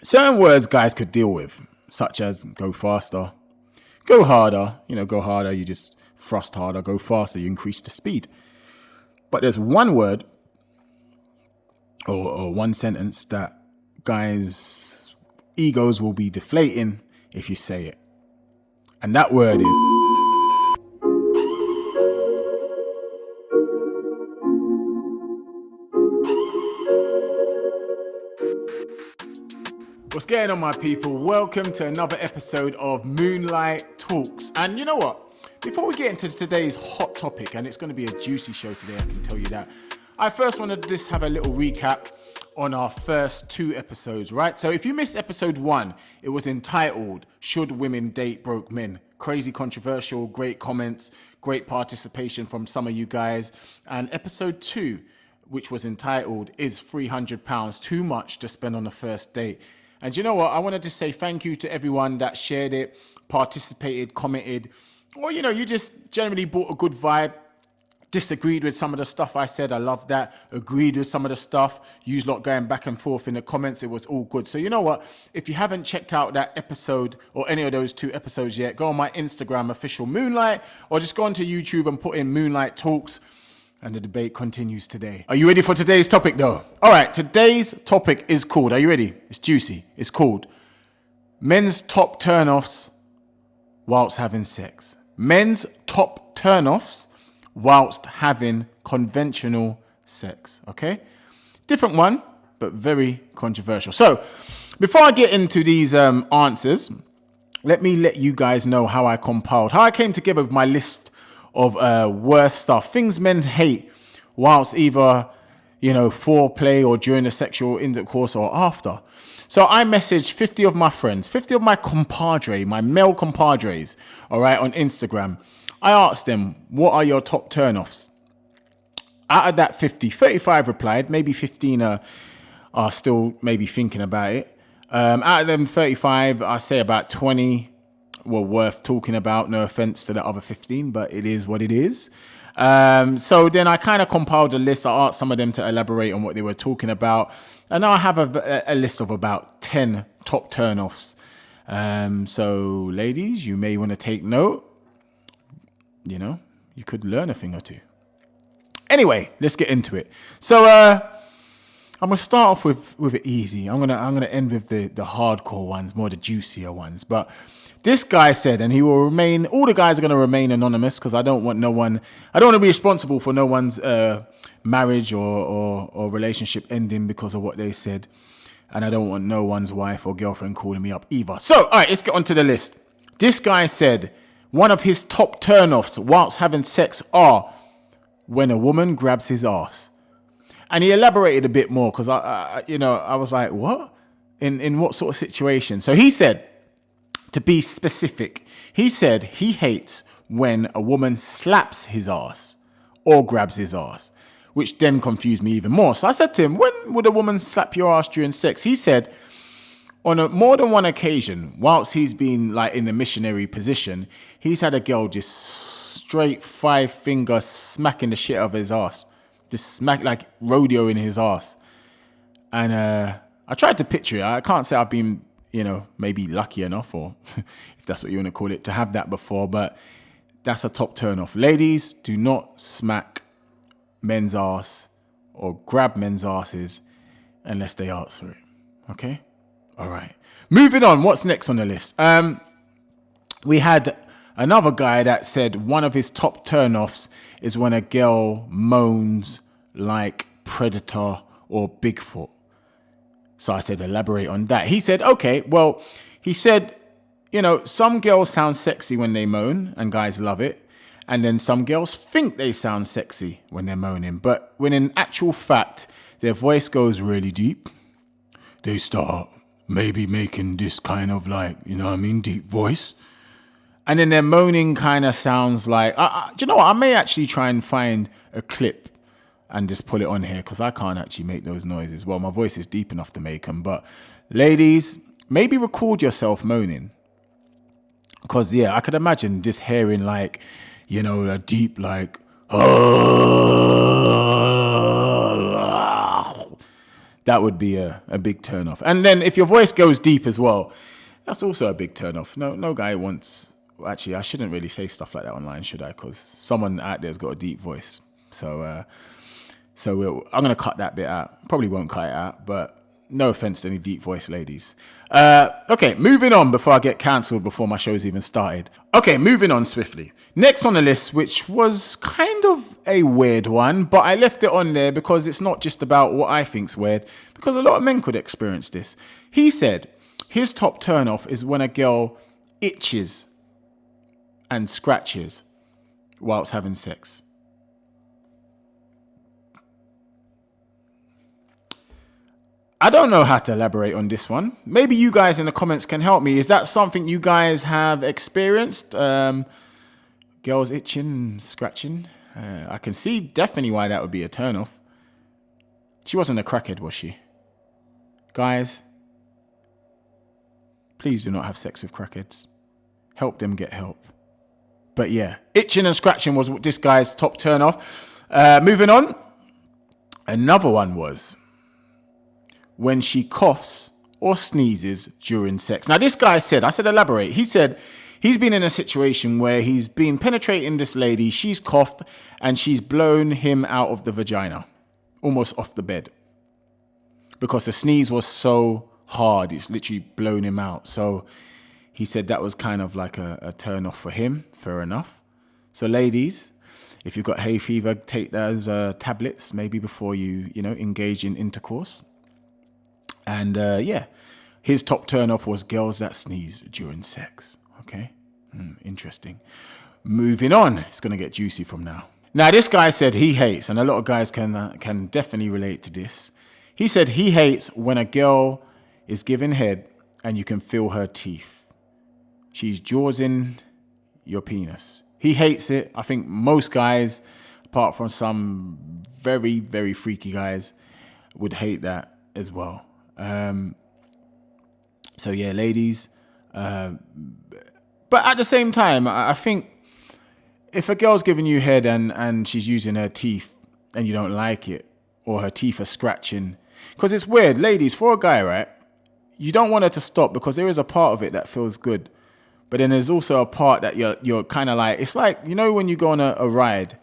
certain words guys could deal with, such as go faster, go harder. Go harder, you just thrust harder. Go faster, you increase the speed. But there's one word or one sentence that guys' egos will be deflating if you say it. And that word is... What's going on, my people? Welcome to another episode of Moonlyte Talks. And you know what? Before we get into today's hot topic, and it's going to be a juicy show today, I can tell you that, I first want to just have a little recap on our first two episodes, right? So if you missed episode 1, it was entitled, Should Women Date Broke Men? Crazy controversial, great comments, great participation from some of you guys. And episode 2, which was entitled, Is £300 Too Much to Spend on a First Date? And you know what? I wanted to say thank you to everyone that shared it, participated, commented, or, you just generally brought a good vibe. Disagreed with some of the stuff I said. I love that. Agreed with some of the stuff. You lot going back and forth in the comments. It was all good. So you know what? If you haven't checked out that episode or any of those 2 episodes yet, go on my Instagram, official Moonlyte, or just go onto YouTube and put in Moonlyte Talks. And the debate continues today. Are you ready for today's topic, though? All right, today's topic is called, are you ready? It's juicy. It's called Men's Top Turnoffs Whilst Having Sex. Men's Top Turnoffs Whilst Having Conventional Sex, okay? Different one, but very controversial. So, before I get into these answers, let me let you guys know how I came together with my list of worst stuff, things men hate whilst either, foreplay or during the sexual intercourse or after. So I messaged 50 of my friends, 50 of my male compadres, all right, on Instagram. I asked them, what are your top turnoffs? Out of that 50, 35 replied, maybe 15 are still maybe thinking about it. Out of them 35, I say about 20 were worth talking about. No offense to the other 15, but it is what it is. So then I kind of compiled a list. I asked some of them to elaborate on what they were talking about. And now I have a list of about 10 top turnoffs. So ladies, you may want to take note. You could learn a thing or two. Anyway, let's get into it. So I'm gonna start off with it easy. I'm gonna end with the hardcore ones, more the juicier ones. But this guy said, and he will remain, all the guys are going to remain anonymous because I don't want to be responsible for no one's marriage or relationship ending because of what they said. And I don't want no one's wife or girlfriend calling me up either. So, all right, let's get onto the list. This guy said one of his top turnoffs whilst having sex are when a woman grabs his ass. And he elaborated a bit more because I was like, what? In what sort of situation? So he said, to be specific, he said he hates when a woman slaps his ass or grabs his ass, which then confused me even more. So I said to him, when would a woman slap your ass during sex? He said, on more than one occasion, whilst he's been like in the missionary position, he's had a girl just straight 5-finger smacking the shit out of his ass. Just smack, like rodeoing his ass. And I tried to picture it. I can't say I've been, maybe lucky enough, or if that's what you want to call it, to have that before, but that's a top turn off. Ladies, do not smack men's ass or grab men's asses unless they ask for it. Okay? All right. Moving on. What's next on the list? We had another guy that said one of his top turn-offs is when a girl moans like Predator or Bigfoot. So I said, elaborate on that. He said, okay, well, he said, some girls sound sexy when they moan and guys love it. And then some girls think they sound sexy when they're moaning. But when in actual fact, their voice goes really deep, they start maybe making this kind of deep voice. And then their moaning kind of sounds like, do you know what? I may actually try and find a clip and just pull it on here because I can't actually make those noises. Well, my voice is deep enough to make them. But ladies, maybe record yourself moaning. Because, I could imagine just hearing a deep That would be a big turn off. And then if your voice goes deep as well, that's also a big turn off. No guy wants. Actually, I shouldn't really say stuff like that online, should I? Because someone out there's got a deep voice. So I'm gonna cut that bit out. Probably won't cut it out, but no offense to any deep voice ladies. Okay, moving on before I get cancelled before my show's even started. Okay, moving on swiftly. Next on the list, which was kind of a weird one, but I left it on there because it's not just about what I think's weird, because a lot of men could experience this. He said his top turn-off is when a girl itches and scratches whilst having sex. I don't know how to elaborate on this one. Maybe you guys in the comments can help me. Is that something you guys have experienced? Girls itching, scratching. I can see definitely why that would be a turn-off. She wasn't a crackhead, was she? Guys, please do not have sex with crackheads. Help them get help. But yeah, itching and scratching was this guy's top turn-off. Moving on. Another one was when she coughs or sneezes during sex. Now, this guy said, I said elaborate. He said he's been in a situation where he's been penetrating this lady, she's coughed, and she's blown him out of the vagina, almost off the bed. Because the sneeze was so hard, it's literally blown him out. So he said that was kind of like a turn off for him. Fair enough. So ladies, if you've got hay fever, take those tablets maybe before you engage in intercourse. And yeah, his top turn off was girls that sneeze during sex. Okay, interesting. Moving on, it's going to get juicy from now. Now, this guy said he hates, and a lot of guys can definitely relate to this. He said he hates when a girl is giving head and you can feel her teeth. She's jaws in your penis. He hates it. I think most guys, apart from some very, very freaky guys, would hate that as well. So yeah, ladies. But at the same time, I think if a girl's giving you head and she's using her teeth and you don't like it, or her teeth are scratching, because it's weird, ladies, for a guy, right? You don't want her to stop because there is a part of it that feels good. But then there's also a part that you're kind of like, it's like, when you go on a ride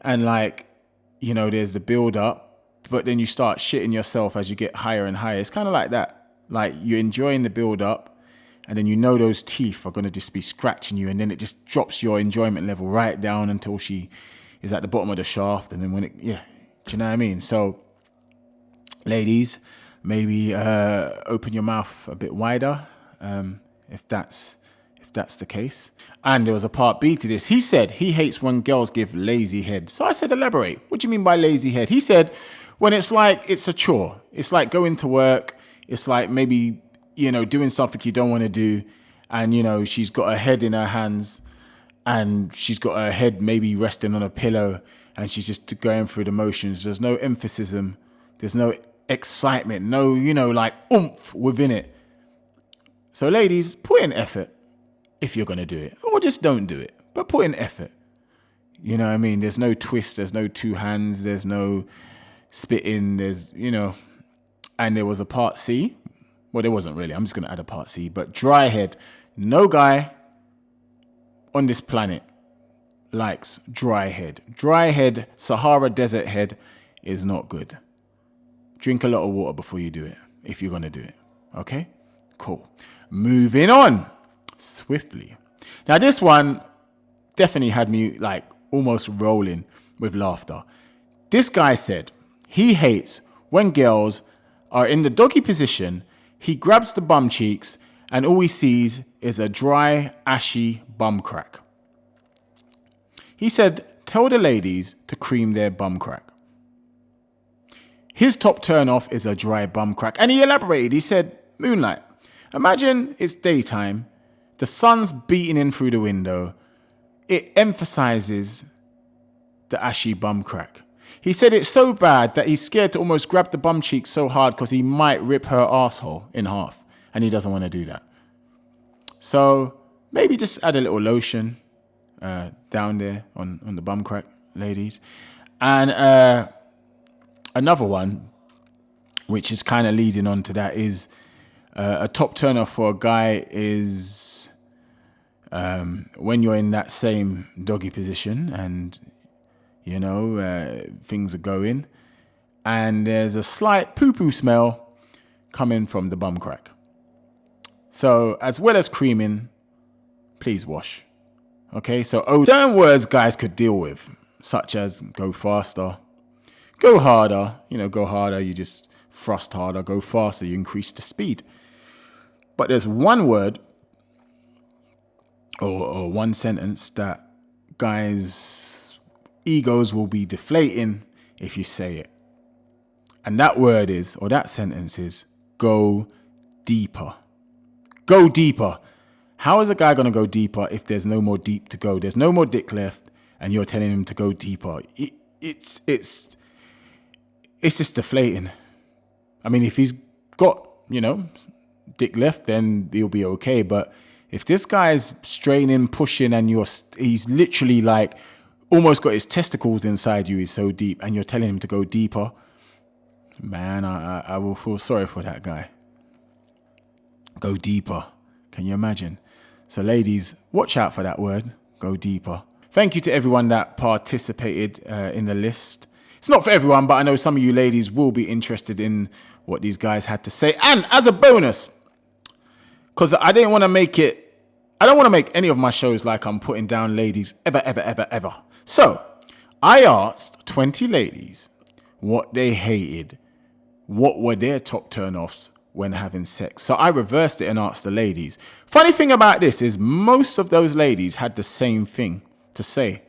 and there's the build up, but then you start shitting yourself as you get higher and higher. It's kind of like that. Like you're enjoying the build up and then those teeth are going to just be scratching you, and then it just drops your enjoyment level right down until she is at the bottom of the shaft. And then do you know what I mean? So ladies, maybe open your mouth a bit wider if that's the case. And there was a part B to this. He said he hates when girls give lazy head. So I said, elaborate. What do you mean by lazy head? He said when it's like it's a chore. It's like going to work. It's like maybe, doing something you don't want to do. And, she's got her head in her hands and she's got her head maybe resting on a pillow and she's just going through the motions. There's no emphasis. There's no excitement. No, oomph within it. So ladies, put in effort. If you're going to do it, or just don't do it, but put in effort. You know what I mean? There's no twist. There's no two hands. There's no spitting. There's, and there was a part C. Well, there wasn't really. I'm just going to add a part C, but dry head. No guy on this planet likes dry head. Dry head, Sahara desert head is not good. Drink a lot of water before you do it, if you're going to do it. Okay? Cool. Moving on. Swiftly. Now this one definitely had me almost rolling with laughter. This guy said he hates when girls are in the doggy position, he grabs the bum cheeks and all he sees is a dry, ashy bum crack. He said, tell the ladies to cream their bum crack. His top turn off is a dry bum crack. And he elaborated, he said, Moonlyte, imagine it's daytime. The sun's beating in through the window. It emphasizes the ashy bum crack. He said it's so bad that he's scared to almost grab the bum cheek so hard because he might rip her asshole in half. And he doesn't want to do that. So maybe just add a little lotion down there on the bum crack, ladies. And another one which is kind of leading on to that, is a top turner for a guy is when you're in that same doggy position and, you know, things are going and there's a slight poo-poo smell coming from the bum crack. So as well as creaming, please wash. Okay, so certain words guys could deal with, such as go faster, go harder. You know, go harder, you just thrust harder. Go faster, you increase the speed. But there's one word or one sentence that guys' egos will be deflating if you say it. And that word is, or that sentence is, go deeper. Go deeper. How is a guy going to go deeper if there's no more deep to go? There's no more dick left and you're telling him to go deeper. It's just deflating. I mean, if he's got, you know, dick left, then he'll be okay. But if this guy's straining, pushing, and he's literally like almost got his testicles inside you, he's so deep, and you're telling him to go deeper, man, I will feel sorry for that guy. Go deeper. Can you imagine? So ladies, watch out for that word. Go deeper. Thank you to everyone that participated in the list. It's not for everyone, but I know some of you ladies will be interested in what these guys had to say. And as a bonus, because I don't want to make any of my shows like I'm putting down ladies ever. So I asked 20 ladies what they hated. What were their top turn-offs when having sex? So I reversed it and asked the ladies. Funny thing about this is most of those ladies had the same thing to say.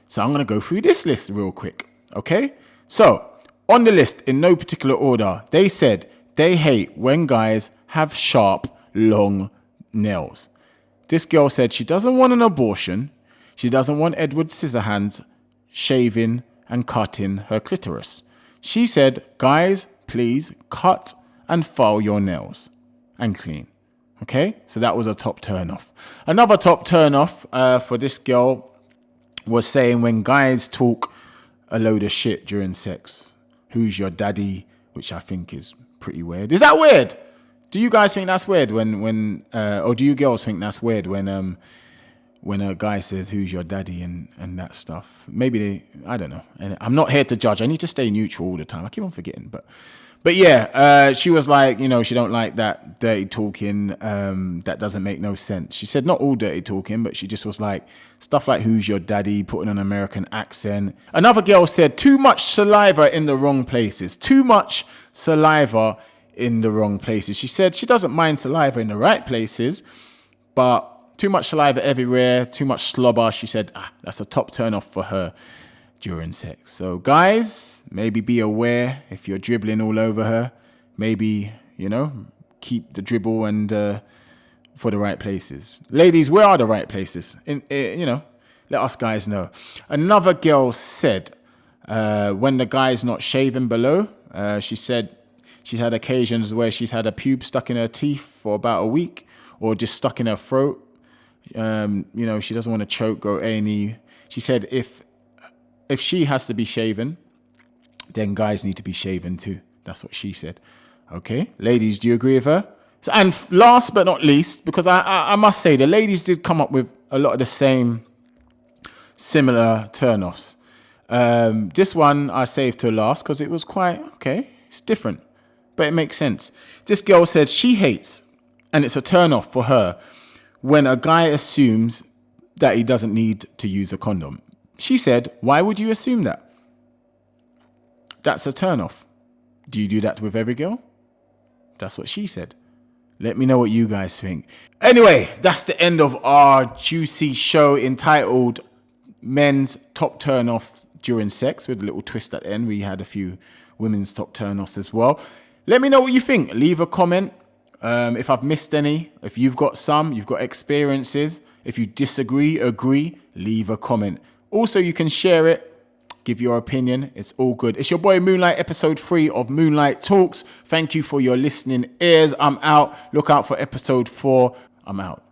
So I'm going to go through this list real quick. Okay? So on the list, in no particular order, they said they hate when guys have sharp, long nails. This girl said she doesn't want an abortion. She doesn't want Edward Scissorhands shaving and cutting her clitoris. She said, guys, please cut and file your nails and clean. Okay? So that was a top turn off. Another top turn off for this girl was saying when guys talk a load of shit during sex. Who's your daddy? Which I think is pretty weird. Is that weird? Do you guys think that's weird or do you girls think that's weird when a guy says who's your daddy and that stuff? Maybe I don't know. And I'm not here to judge. I need to stay neutral all the time. I keep on forgetting, but yeah, she was like, you know, she don't like that dirty talking. That doesn't make no sense. She said not all dirty talking, but she just was like stuff like who's your daddy, putting an American accent. Another girl said too much saliva in the wrong places. Too much saliva in the wrong places. She said she doesn't mind saliva in the right places, but too much saliva everywhere, too much slobber. She said that's a top turn off for her during sex. So guys, maybe be aware if you're dribbling all over her. Maybe, you know, keep the dribble and for the right places. Ladies, where are the right places? You know, let us guys know. Another girl said when the guy's not shaving below, she said she's had occasions where she's had a pube stuck in her teeth for about a week or just stuck in her throat. You know, she doesn't want to choke, go A&E. She said if she has to be shaven, then guys need to be shaven too. That's what she said. Okay, ladies, do you agree with her? So, and last but not least, because I must say the ladies did come up with a lot of the same similar turn-offs. This one I saved to last because it was quite, okay, it's different, but it makes sense. This girl said she hates, and it's a turn-off for her, when a guy assumes that he doesn't need to use a condom. She said, why would you assume that? That's a turn-off. Do you do that with every girl? That's what she said. Let me know what you guys think. Anyway, that's the end of our juicy show entitled Men's Top Turn-Offs During Sex, with a little twist at the end. We had a few women's top turn-offs as well. Let me know what you think. Leave a comment. If I've missed any, if you've got some, you've got experiences. If you disagree, agree, leave a comment. Also, you can share it, give your opinion. It's all good. It's your boy Moonlyte, episode 3 of Moonlyte Talks. Thank you for your listening ears. I'm out. Look out for episode 4. I'm out.